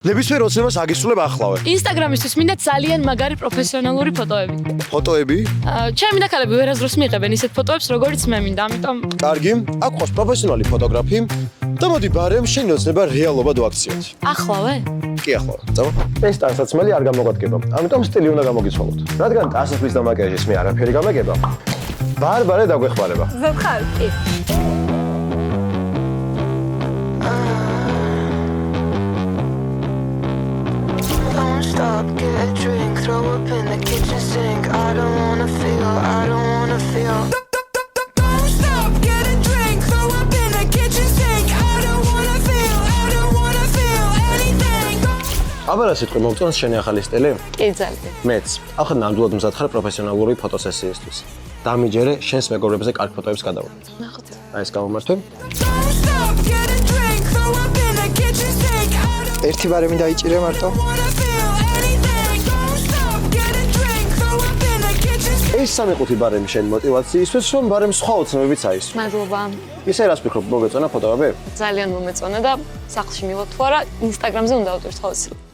ნებისმიერ ოცნებას აგისრულებ ახლავე. ინსტაგრამისთვის მინდა ძალიან მაგარი პროფესიონალური ფოტოები. ფოტოები? ჩემი დაქალები ვერასდროს მიიღებენ ისეთ ფოტოებს, როგორიც მე მინდა, ამიტომ კარგი, აქ ყავს პროფესიონალი ფოტოგრაფი და მოდი ბარემ შენი ოცნება რეალობა დავაქციოთ. ახლავე? კი ახლავე, წავა. ეს ტანსაცმელი არ გამოგვადგება, ამიტომ სტილი უნდა გამოგიცვალოთ. რადგან ტანსაცმლის და მაკიაჟის მე არაფერი გამეგება. ბარბარე დაგვეხმარება. ზოგხარ? კი. Stop, get a drink, throw up in the kitchen sink. I don't wanna feel. Don't stop, get a drink, throw up in the kitchen sink. I don't wanna feel anything. აბა რა სიტყვი მოგწონს შენი ახალი სტილი? კი, ძალიან. მეც. ახლა ნამდვილად მზად ხარ პროფესიონალური ფოტოსესიისთვის. დამიჯერე შენს მეგობრებზე კარგ ფოტოებს გადავიღებ. ნახოთ. აი ეს გამომართვე. Don't stop, get a drink, throw up in the kitchen sink. I don't ერთი ბარემი დაიჭირე მარტო. wanna feel anything. Don't stop, get a drink, throw up in the kitchen sink. ეს სამი ყუთი ბარემი შენი მოტივაციისთვის, რომ ბარემ სხვა ოცნებებიც აისვრო. მადლობა. ისე რას ფიქრობ, მოგეწონა ფოტოები? ძალიან მომეწონა და სახლში მივალ თუ არა, ინსტაგრამზე უნდა ავტვირთ ხოლმე.